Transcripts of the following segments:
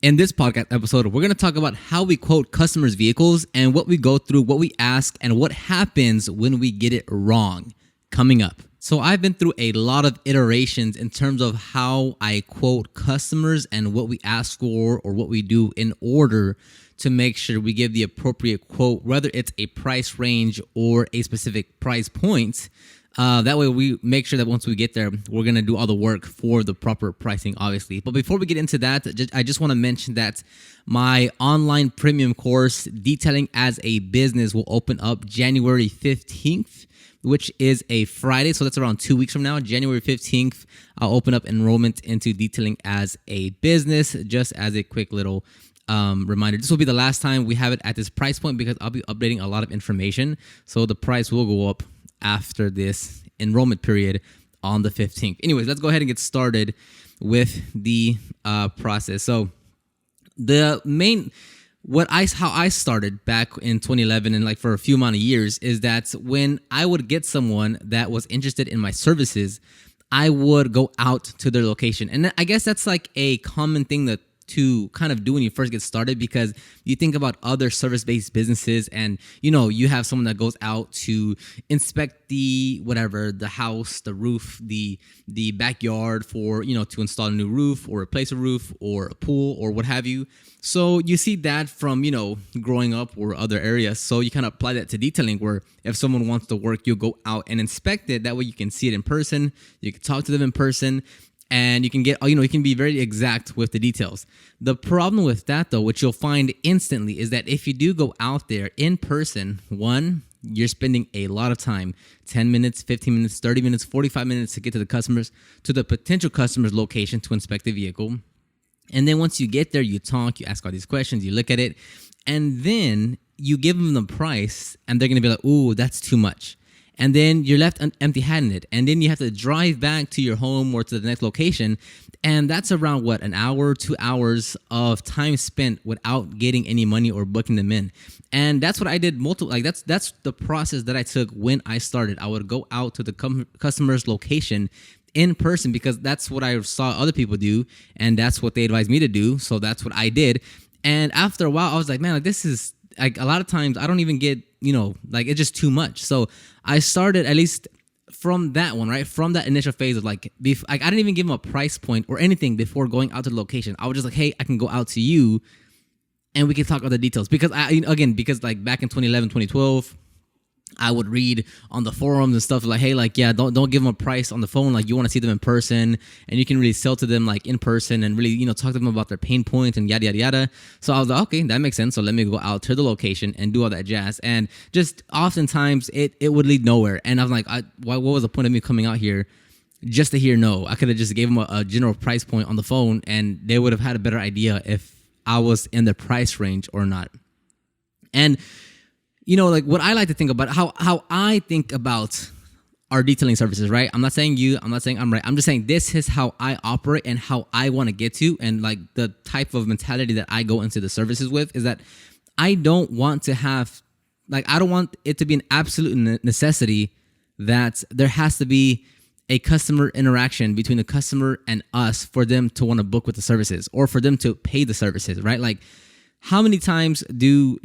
In this podcast episode, we're going to talk about how we quote customers' vehicles and what we go through, what we ask, and what happens when we get it wrong. Coming up. So I've been through a lot of iterations in terms of how I quote customers and what we ask for or what we do in order to make sure we give the appropriate quote, whether it's a price range or a specific price point. That way we make sure that once we get there, we're going to do all the work for the proper pricing, obviously. But before we get into that, I just want to mention that my online premium course, Detailing as a Business, will open up January 15th, which is a Friday. So that's around 2 weeks from now. January 15th, I'll open up enrollment into Detailing as a Business, just as a quick little reminder. This will be the last time we have it at this price point because I'll be updating a lot of information. So the price will go up after this enrollment period on the 15th. Anyways, let's go ahead and get started with the process. So the main, how I started back in 2011 and like for a few amount of years is that when I would get someone that was interested in my services, I would go out to their location. And I guess that's like a common thing that to kind of do when you first get started, because you think about other service-based businesses and, you know, you have someone that goes out to inspect the house, the roof, the backyard for, you know, to install a new roof or replace a roof or a pool or what have you. So you see that from, you know, growing up or other areas. So you kind of apply that to detailing, where if someone wants to work, you'll go out and inspect it. That way you can see it in person. You can talk to them in person. And you can get, you know, you can be very exact with the details. The problem with that, though, which you'll find instantly, is that if you do go out there in person, one, you're spending a lot of time, 10 minutes, 15 minutes, 30 minutes, 45 minutes to get to the potential customer's location to inspect the vehicle. And then once you get there, you talk, you ask all these questions, you look at it, and then you give them the price, and they're going to be like, ooh, that's too much. And then you're left empty-handed. And then you have to drive back to your home or to the next location. And that's around, an hour, 2 hours of time spent without getting any money or booking them in. And that's what I did that's the process that I took when I started. I would go out to the customer's location in person because that's what I saw other people do. And that's what they advised me to do. So that's what I did. And after a while, I was like, man, this is... like a lot of times I don't even get, it's just too much. So I started at least from that one, right? From that initial phase of I didn't even give them a price point or anything before going out to the location. I was just like, hey, I can go out to you and we can talk other details. Because back in 2011, 2012, I would read on the forums and stuff don't give them a price on the phone. Like, you want to see them in person, and you can really sell to them in person and really, talk to them about their pain points and yada, yada, yada. So I was like, okay, that makes sense. So let me go out to the location and do all that jazz. And just oftentimes it would lead nowhere. And I was like, what was the point of me coming out here just to hear no? I could have just gave them a general price point on the phone and they would have had a better idea if I was in the price range or not. And what I like to think about, how I think about our detailing services, right? I'm not saying I'm right. I'm just saying this is how I operate and how I want to get to, and the type of mentality that I go into the services with is that I don't want to have, I don't want it to be an absolute necessity that there has to be a customer interaction between the customer and us for them to want to book with the services or for them to pay the services, right? How many times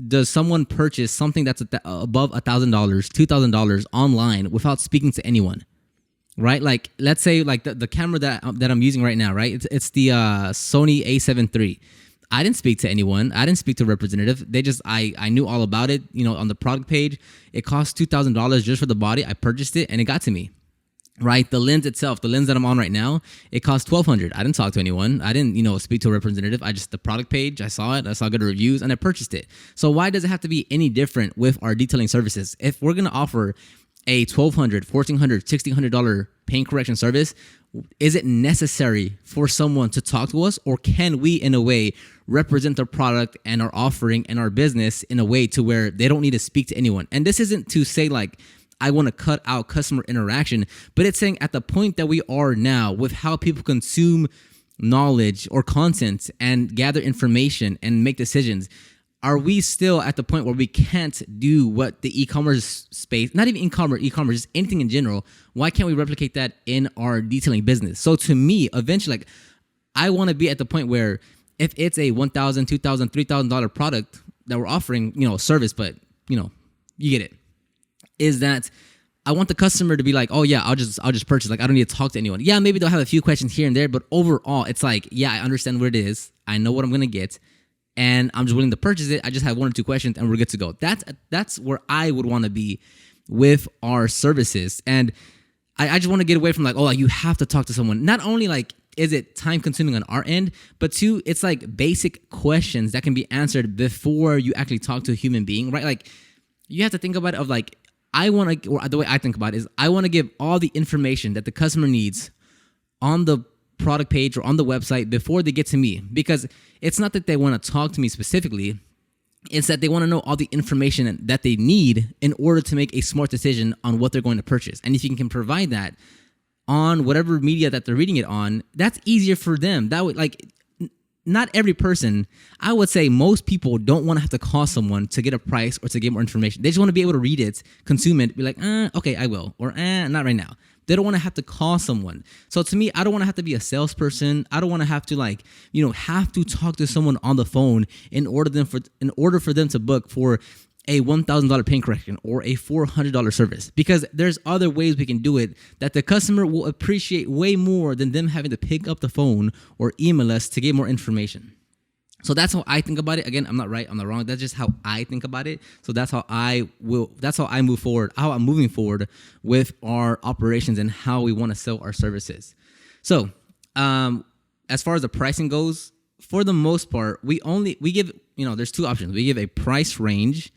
does someone purchase something that's above $1,000, $2,000 online without speaking to anyone, right? Let's say the camera that I'm using right now, right? It's the Sony A7 III. I didn't speak to anyone. I didn't speak to a representative. I knew all about it. On the product page, it cost $2,000 just for the body. I purchased it and it got to me. Right, the lens itself, the lens that I'm on right now, it cost $1,200. I didn't talk to anyone. I didn't, speak to a representative. The product page, I saw it, I saw good reviews, and I purchased it. So why does it have to be any different with our detailing services? If we're gonna offer a $1,200, $1,400, $1,600 paint correction service, is it necessary for someone to talk to us, or can we, in a way, represent the product and our offering and our business in a way to where they don't need to speak to anyone? And this isn't to say I want to cut out customer interaction, but it's saying at the point that we are now with how people consume knowledge or content and gather information and make decisions, are we still at the point where we can't do what the e-commerce space, not even e-commerce, just anything in general, why can't we replicate that in our detailing business? So to me, eventually, I want to be at the point where If it's a $1,000, $2,000, $3,000 product that we're offering, service, but you get it, is that I want the customer to be like, oh yeah, I'll just purchase. Like, I don't need to talk to anyone. Yeah, maybe they'll have a few questions here and there, but overall, it's like, yeah, I understand what it is. I know what I'm gonna get, and I'm just willing to purchase it. I just have 1 or 2 questions, and we're good to go. That's where I would want to be with our services, and I just want to get away from like, oh, you have to talk to someone. Not only like is it time consuming on our end, but 2, it's like basic questions that can be answered before you actually talk to a human being, right? Like, you have to think about it of like, the way I think about it is I want to give all the information that the customer needs on the product page or on the website before they get to me, because it's not that they want to talk to me specifically. It's that they want to know all the information that they need in order to make a smart decision on what they're going to purchase. And if you can provide that on whatever media that they're reading it on, that's easier for them. That would not every person, I would say most people don't want to have to call someone to get a price or to get more information. They just want to be able to read it, consume it, be like, okay, I will, or not right now. They don't want to have to call someone. So to me, I don't want to have to be a salesperson. I don't want to have to have to talk to someone on the phone in order for them to book for a $1,000 paint correction or a $400 service, because there's other ways we can do it that the customer will appreciate way more than them having to pick up the phone or email us to get more information. So that's how I think about it. Again, I'm not right, I'm not wrong. That's just how I think about it. So that's how I move forward, how I'm moving forward with our operations and how we want to sell our services. So as far as the pricing goes, for the most part, we give, there's 2 options. We give a price range,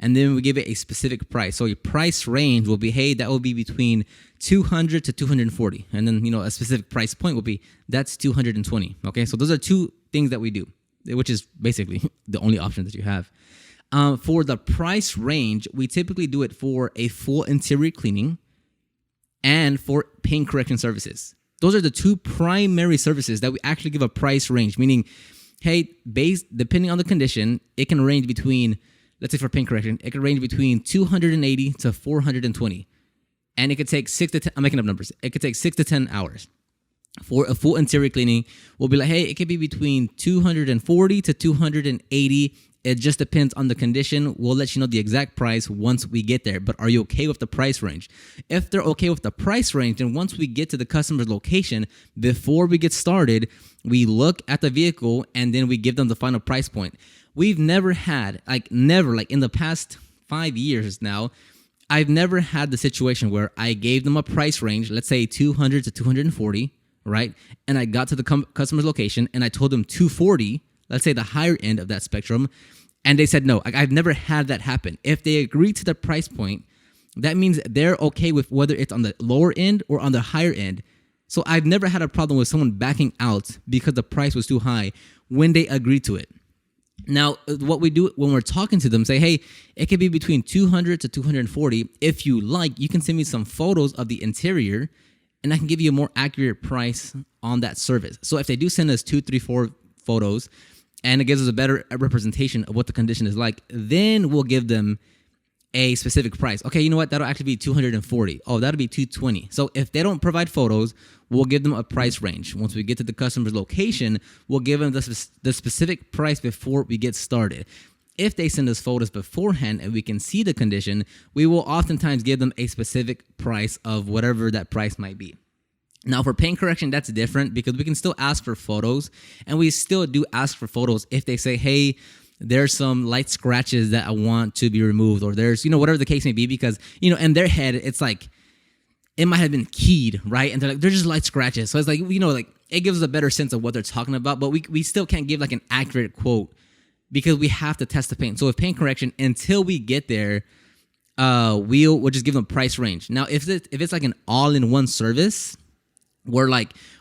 and then we give it a specific price. So your price range will be, hey, that will be between 200 to 240. And then, a specific price point will be, that's 220. Okay, so those are 2 things that we do, which is basically the only option that you have. For the price range, we typically do it for a full interior cleaning and for paint correction services. Those are the 2 primary services that we actually give a price range, meaning, hey, depending on the condition, it can range between, let's say for paint correction, it can range between 280 to 420. And it could take 6 to 10, I'm making up numbers. It could take 6 to 10 hours. For a full interior cleaning, we'll be like, hey, it could be between 240 to 280. It just depends on the condition. We'll let you know the exact price once we get there. But are you okay with the price range? If they're okay with the price range, then once we get to the customer's location, before we get started, we look at the vehicle and then we give them the final price point. We've never had, in the past 5 years now, I've never had the situation where I gave them a price range, let's say 200 to 240, right? And I got to the customer's location and I told them 240, let's say the higher end of that spectrum, and they said no. I've never had that happen. If they agree to the price point, that means they're okay with whether it's on the lower end or on the higher end. So I've never had a problem with someone backing out because the price was too high when they agree to it. Now, what we do when we're talking to them, say, hey, it could be between 200 to 240. If you like, you can send me some photos of the interior and I can give you a more accurate price on that service. So if they do send us 2, 3, 4 photos and it gives us a better representation of what the condition is like, then we'll give them a specific price. Okay, you know what? That'll actually be 240. Oh, that'll be 220. So if they don't provide photos, we'll give them a price range. Once we get to the customer's location, we'll give them the specific price before we get started. If they send us photos beforehand and we can see the condition, we will oftentimes give them a specific price of whatever that price might be. Now, for paint correction, that's different because we can still ask for photos, and we still do ask for photos if they say, hey, there's some light scratches that I want to be removed, or there's, whatever the case may be, because, in their head, it's like, it might have been keyed, right? And they're just light scratches. So it's like, it gives us a better sense of what they're talking about, but we still can't give an accurate quote because we have to test the paint. So with paint correction, until we get there, we'll just give them a price range. Now, if it's like an all-in-one service, we're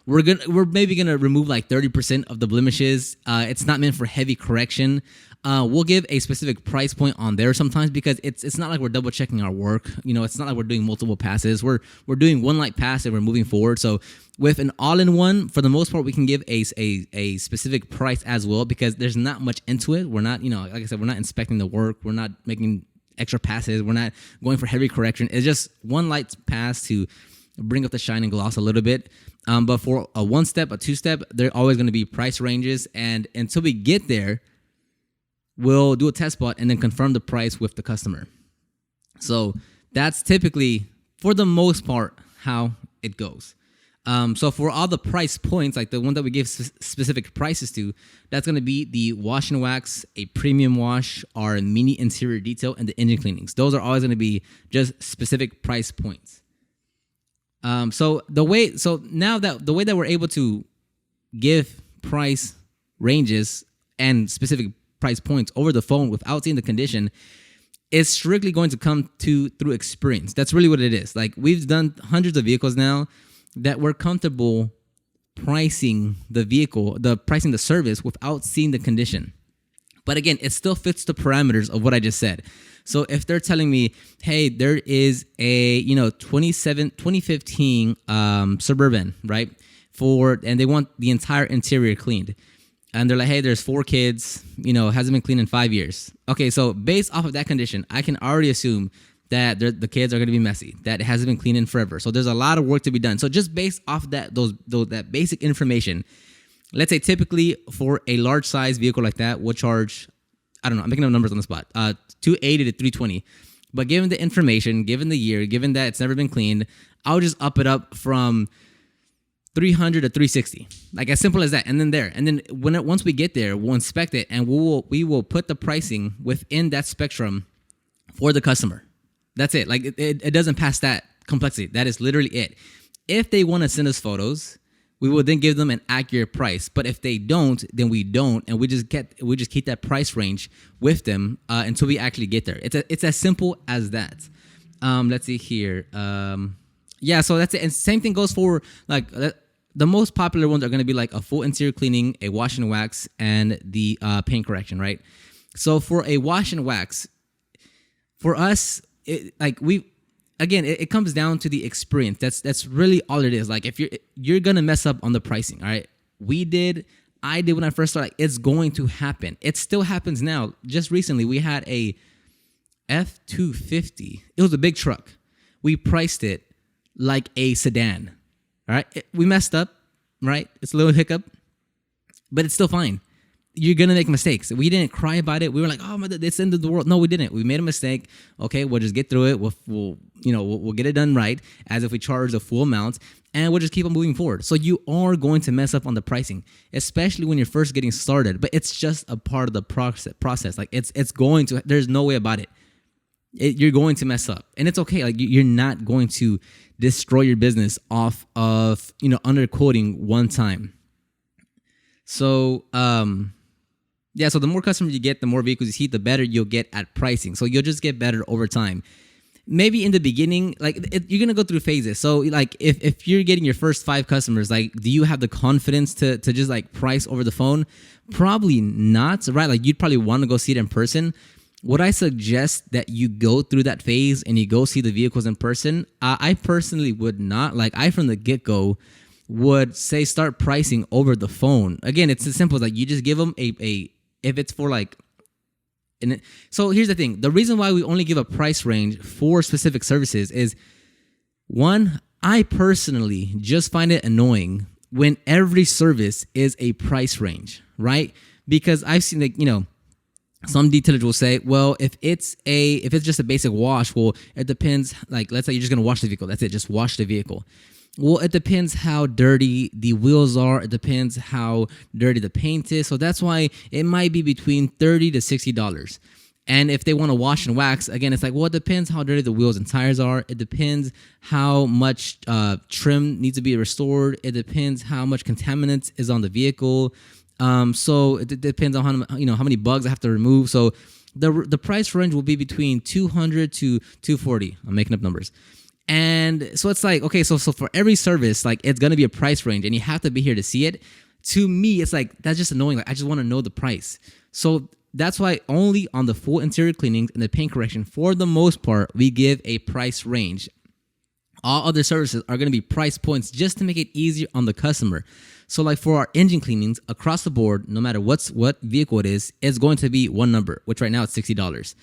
maybe gonna remove 30% of the blemishes. It's not meant for heavy correction. We'll give a specific price point on there sometimes because it's not like we're double checking our work. It's not like we're doing multiple passes. We're doing one light pass and we're moving forward. So with an all-in-one, for the most part, we can give a specific price as well because there's not much into it. We're not, like I said, we're not inspecting the work. We're not making extra passes. We're not going for heavy correction. It's just one light pass to bring up the shine and gloss a little bit. But for a 1-step, a 2-step, they're always going to be price ranges. And until we get there, we'll do a test bot and then confirm the price with the customer. So that's typically, for the most part, how it goes. So for all the price points, like the one that we give specific prices to, that's going to be the wash and wax, a premium wash, our mini interior detail, and the engine cleanings. Those are always going to be just specific price points. So now that the way that we're able to give price ranges and specific price points over the phone without seeing the condition is strictly going to come through experience. That's really what it is. Like, we've done hundreds of vehicles now that we're comfortable pricing the vehicle, pricing the service without seeing the condition. But again, it still fits the parameters of what I just said. So if they're telling me, hey, there is a 2015 Suburban, right? And they want the entire interior cleaned. And they're like, hey, there's 4 kids, hasn't been cleaned in 5 years. Okay, so based off of that condition, I can already assume that the kids are going to be messy, that it hasn't been cleaned in forever. So there's a lot of work to be done. So just based off that that basic information, let's say typically for a large size vehicle like that, we'll charge, I don't know, I'm making up numbers on the spot, 280 to 320. But given the information, given the year, given that it's never been cleaned, I'll just up it up from 300 to 360, like as simple as that. And then once we get there, we'll inspect it and we will put the pricing within that spectrum for the customer. That's it. Like it doesn't pass that complexity. That is literally it. If they want to send us photos, we will then give them an accurate price. But if they don't, then we don't, and we just keep that price range with them until we actually get there. It's as simple as that. Let's see here. Yeah, so that's it. And same thing goes for like the most popular ones are going to be like a full interior cleaning, a wash and wax, and the paint correction, right? So for a wash and wax, for us, it comes down to the experience. That's really all it is. Like if you're gonna mess up on the pricing, all right? I did when I first started. Like, it's going to happen. It still happens now. Just recently, we had a F-250. It was a big truck. We priced it like a sedan. All right, we messed up, right? It's a little hiccup, but it's still fine. You're gonna make mistakes. We didn't cry about it. We were like, "Oh my, it's the end of the world." No, we didn't. We made a mistake. Okay, we'll just get through it. We'll get it done right, as if we charge the full amount, and we'll just keep on moving forward. So you are going to mess up on the pricing, especially when you're first getting started. But it's just a part of the process. Like it's going to. There's no way about it. You're going to mess up, and it's okay. Like you're not going to destroy your business off of underquoting one time. So yeah, so the more customers you get, the more vehicles you see, the better you'll get at pricing. So you'll just get better over time. Maybe in the beginning, you're gonna go through phases. So like if you're getting your first 5 customers, like do you have the confidence to just like price over the phone? Probably not, right? Like you'd probably want to go see it in person. Would I suggest that you go through that phase and you go see the vehicles in person? I personally would not. Like I from the get-go would say start pricing over the phone. Again, it's as simple as like you just give them a if it's for like, so here's the thing. The reason why we only give a price range for specific services is, one, I personally just find it annoying when every service is a price range, right? Because I've seen some detailers will say, well, if it's just a basic wash, well, it depends. Like, let's say you're just gonna wash the vehicle. That's it. Just wash the vehicle. Well, it depends how dirty the wheels are. It depends how dirty the paint is. So that's why it might be between $30 to $60. And if they want to wash and wax, again, it's like, well, it depends how dirty the wheels and tires are. It depends how much trim needs to be restored. It depends how much contaminants is on the vehicle. So it depends on how many bugs I have to remove. So the price range will be between $200 to $240. I'm making up numbers. And so it's like, okay, so for every service, like it's going to be a price range and you have to be here to see it. To me, it's like, that's just annoying. Like I just want to know the price. So that's why only on the full interior cleanings and the paint correction, for the most part, we give a price range. All other services are going to be price points just to make it easier on the customer. So like for our engine cleanings across the board, no matter what vehicle it is, it's going to be one number, which right now it's $60.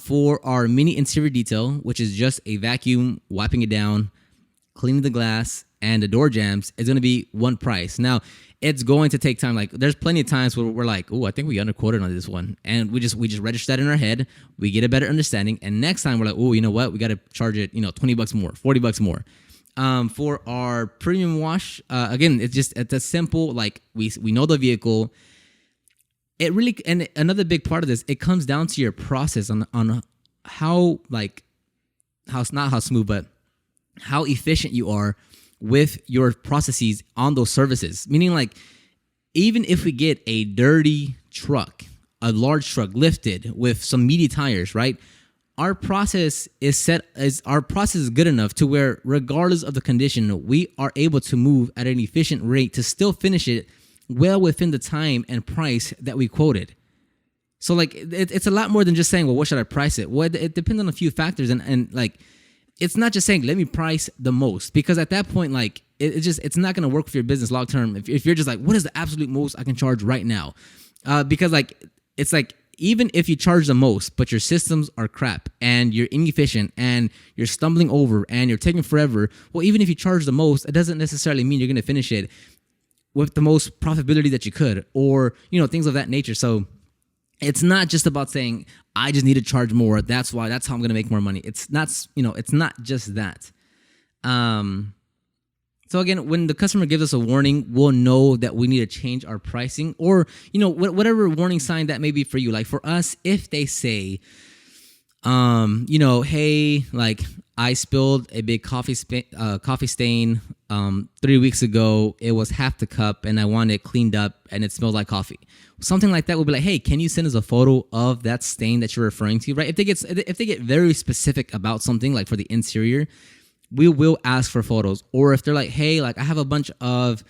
For our mini interior detail, which is just a vacuum, wiping it down, cleaning the glass, and the door jambs, it's going to be one price. Now, it's going to take time. Like there's plenty of times where we're like, oh, I think we underquoted on this one. And we just register that in our head. We get a better understanding. And next time we're like, oh, you know what? We got to charge it, $20 more, $40 more. For our premium wash, again, it's a simple, like we know the vehicle. It really, and another big part of this, it comes down to your process on how not how smooth, but how efficient you are with your processes on those services. Meaning, like, even if we get a dirty truck, a large truck lifted with some meaty tires, right? Our process is good enough to where, regardless of the condition, we are able to move at an efficient rate to still finish it well within the time and price that we quoted. So, like, it's a lot more than just saying, well, what should I price it? Well, it depends on a few factors, and like, it's not just saying, let me price the most, because at that point, like, it's not going to work for your business long term if you're just like, what is the absolute most I can charge right now? Because, like, it's like, even if you charge the most, but your systems are crap and you're inefficient and you're stumbling over and you're taking forever, well, even if you charge the most, it doesn't necessarily mean you're going to finish it with the most profitability that you could, or, things of that nature. So it's not just about saying, I just need to charge more. That's how I'm going to make more money. It's not just that. So again, when the customer gives us a warning, we'll know that we need to change our pricing, or, whatever warning sign that may be for you. Like for us, if they say, hey, like, I spilled a big coffee stain 3 weeks ago. It was half the cup and I want it cleaned up and it smells like coffee. Something like that would be like, hey, can you send us a photo of that stain that you're referring to, right? If they get very specific about something, like for the interior, we will ask for photos. Or if they're like, hey, like, I have a bunch of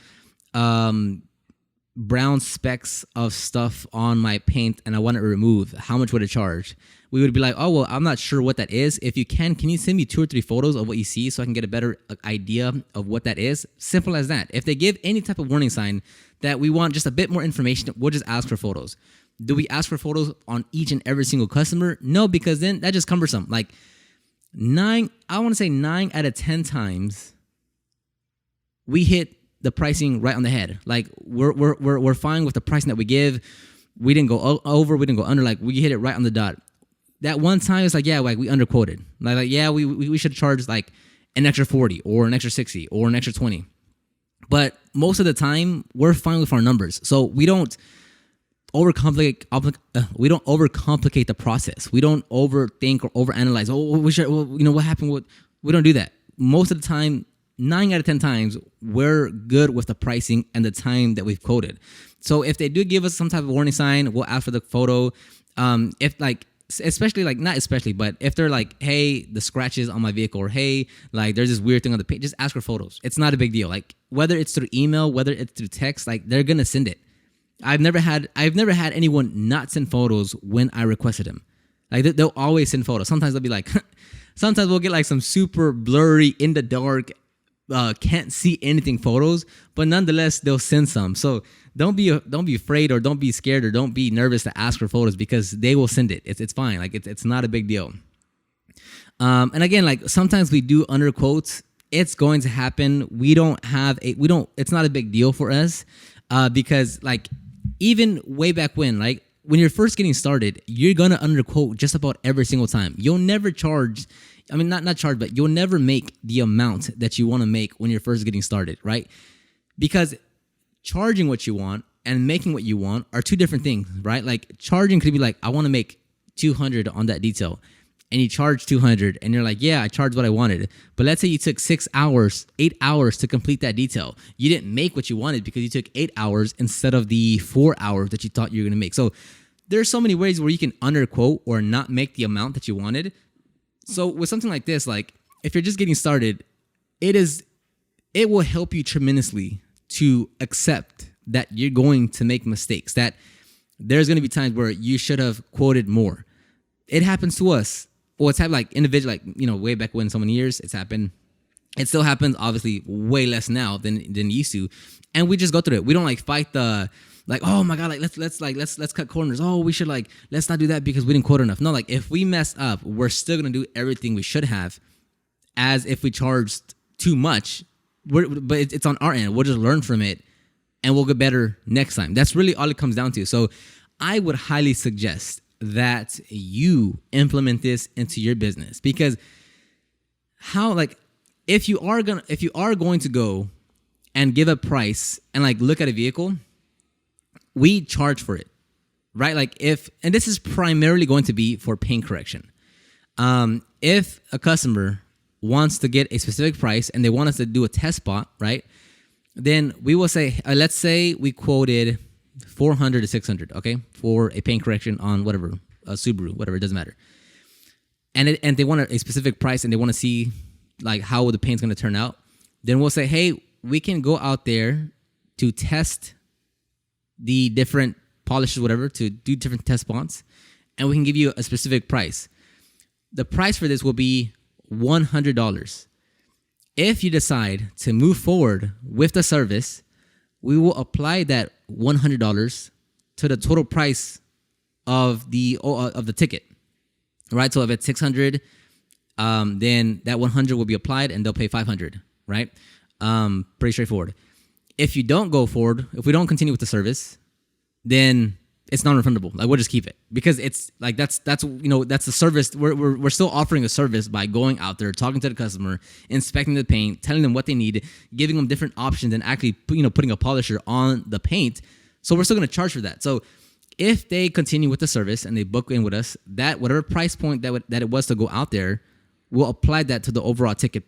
brown specks of stuff on my paint and I want it removed, how much would it charge? We would be like, oh, well, I'm not sure what that is. If you can you send me 2 or 3 photos of what you see so I can get a better idea of what that is? Simple as that. If they give any type of warning sign that we want just a bit more information, we'll just ask for photos. Do we ask for photos on each and every single customer? No, because then that's just cumbersome. Like 9 out of 10 times we hit the pricing right on the head. Like we're fine with the pricing that we give. We didn't go over, we didn't go under. Like we hit it right on the dot. That one time it's like, yeah, like we underquoted. Like yeah, we should charge like an extra 40 or an extra 60 or an extra 20. But most of the time we're fine with our numbers. So we don't overcomplicate the process. We don't overthink or overanalyze. Oh, we should, what happened? We don't do that. Most of the time, 9 out of 10 times, we're good with the pricing and the time that we've quoted. So if they do give us some type of warning sign, we'll ask for the photo. But if they're like, hey, the scratches on my vehicle, or hey, like there's this weird thing on the page, just ask for photos. It's not a big deal. Like whether it's through email, whether it's through text, like they're gonna send it. I've never had anyone not send photos when I requested them. Like they'll always send photos. Sometimes they'll be like, sometimes we'll get like some super blurry, in the dark, can't see anything photos, but nonetheless they'll send some. So don't be afraid, or don't be scared, or don't be nervous to ask for photos, because they will send it. It's fine. Like it's not a big deal. And again, like sometimes we do underquotes. It's going to happen. It's not a big deal for us, because like even way back when, like when you're first getting started, you're gonna underquote just about every single time. You'll never charge. I mean, not charge, but you'll never make the amount that you want to make when you're first getting started, right? Because charging what you want and making what you want are two different things, right? Like charging could be like, I want to make 200 on that detail, and you charge 200, and you're like, yeah, I charged what I wanted. But let's say you took 8 hours to complete that detail. You didn't make what you wanted because you took 8 hours instead of the 4 hours that you thought you were going to make. So there's so many ways where you can underquote or not make the amount that you wanted. So with something like this, like if you're just getting started, it will help you tremendously to accept that you're going to make mistakes, that there's going to be times where you should have quoted more. It happens to us. Well, it's happened like individual, like, way back when, so many years it's happened. It still happens, obviously, way less now than it used to. And we just go through it. We don't like fight the, like, oh my God, like let's cut corners. Oh, we should let's not do that because we didn't quote enough. No, like if we mess up, we're still gonna do everything we should have, as if we charged too much but it's on our end. We'll just learn from it and we'll get better next time. That's really all it comes down to. So I would highly suggest that you implement this into your business, because if you are going to go and give a price and like look at a vehicle, we charge for it, right? And this is primarily going to be for paint correction. If a customer wants to get a specific price and they want us to do a test spot, right? Then we will say, let's say we quoted $400 to $600, okay, for a paint correction on whatever, a Subaru, whatever, it doesn't matter. And they want a specific price and they want to see like how the paint's going to turn out. Then we'll say, hey, we can go out there to test the different polishes, whatever, to do different test spots, and we can give you a specific price. The price for this will be $100. If you decide to move forward with the service, we will apply that $100 to the total price of the ticket, right? So if it's $600, then that $100 will be applied and they'll pay $500, right? Pretty straightforward. If you don't go forward, if we don't continue with the service, then it's non-refundable. Like, we'll just keep it, because it's like that's the service. We're still offering a service by going out there, talking to the customer, inspecting the paint, telling them what they need, giving them different options, and actually putting a polisher on the paint. So we're still going to charge for that. So if they continue with the service and they book in with us, that whatever price point that it was to go out there, we'll apply that to the overall ticket.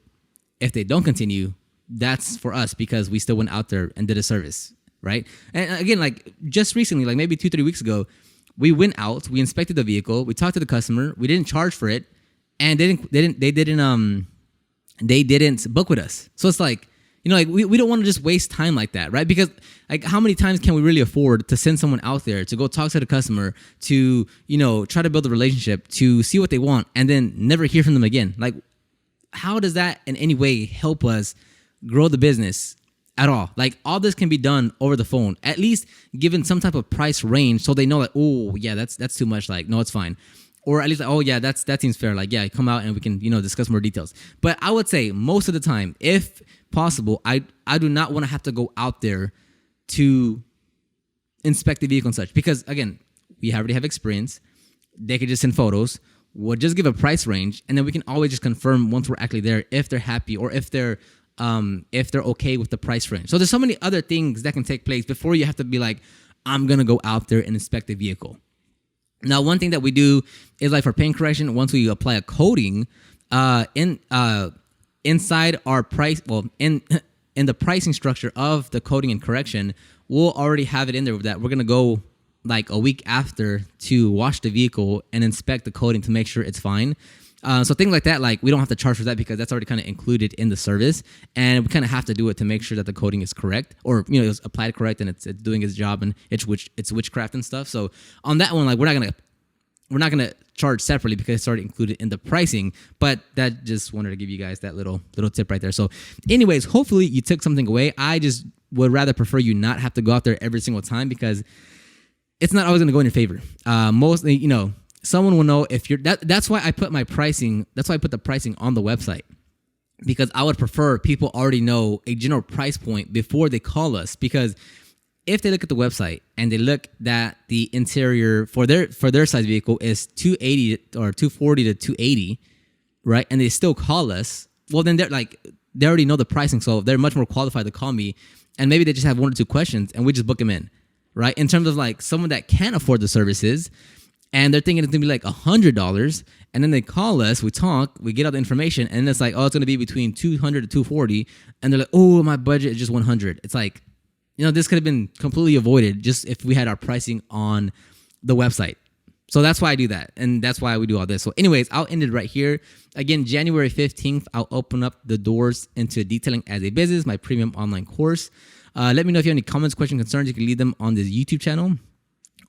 If they don't continue, that's for us, because we still went out there and did a service. Right. And again, like just recently, like maybe 2-3 weeks ago, we went out, we inspected the vehicle, we talked to the customer, we didn't charge for it, and they didn't book with us. So it's like, we don't want to just waste time like that, right? Because like, how many times can we really afford to send someone out there to go talk to the customer, to, try to build a relationship, to see what they want, and then never hear from them again? Like, how does that in any way help us grow the business at all? Like, all this can be done over the phone, at least given some type of price range, so they know like, oh yeah, that's too much. Like, no, it's fine. Or at least like, oh yeah, that seems fair. Like, yeah, come out and we can, discuss more details. But I would say most of the time, if possible, I do not want to have to go out there to inspect the vehicle and such, because again, we already have experience. They could just send photos. We'll just give a price range, and then we can always just confirm once we're actually there if they're happy, or if they're okay with the price range. So there's so many other things that can take place before you have to be like, I'm going to go out there and inspect the vehicle. Now, one thing that we do is like for paint correction, once we apply a coating, inside our price, in the pricing structure of the coating and correction, we'll already have it in there that we're going to go like a week after to wash the vehicle and inspect the coating to make sure it's fine. So things like that, like we don't have to charge for that, because that's already kind of included in the service, and we kind of have to do it to make sure that the coating is correct, or it's applied correct and it's doing its job, and it's witchcraft and stuff. So on that one, like we're not gonna charge separately because it's already included in the pricing. But that just wanted to give you guys that little tip right there. So anyways, hopefully you took something away. I just would rather prefer you not have to go out there every single time, because it's not always gonna go in your favor. Mostly, someone will know if you're that's why I put my pricing. That's why I put the pricing on the website, because I would prefer people already know a general price point before they call us. Because if they look at the website and they look that the interior for their size vehicle is 280 or 240 to 280, right, and they still call us, well then they already know the pricing, so they're much more qualified to call me. And maybe they just have 1 or 2 questions and we just book them in, right? In terms of like someone that can't afford the services, and they're thinking it's gonna be like $100, and then they call us, we talk, we get all the information, and it's like, oh, it's gonna be between 200 to 240, and they're like, oh, my budget is just 100. It's like, this could have been completely avoided just if we had our pricing on the website. So that's why I do that, and that's why we do all this. So anyways, I'll end it right here. Again, January 15th, I'll open up the doors into Detailing as a Business, my premium online course. Let me know if you have any comments, questions, concerns. You can leave them on this YouTube channel.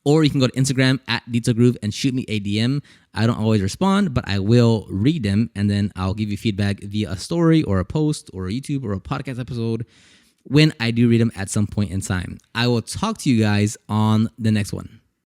Or you can go to Instagram at DetailGroove and shoot me a DM. I don't always respond, but I will read them, and then I'll give you feedback via a story or a post or a YouTube or a podcast episode when I do read them at some point in time. I will talk to you guys on the next one.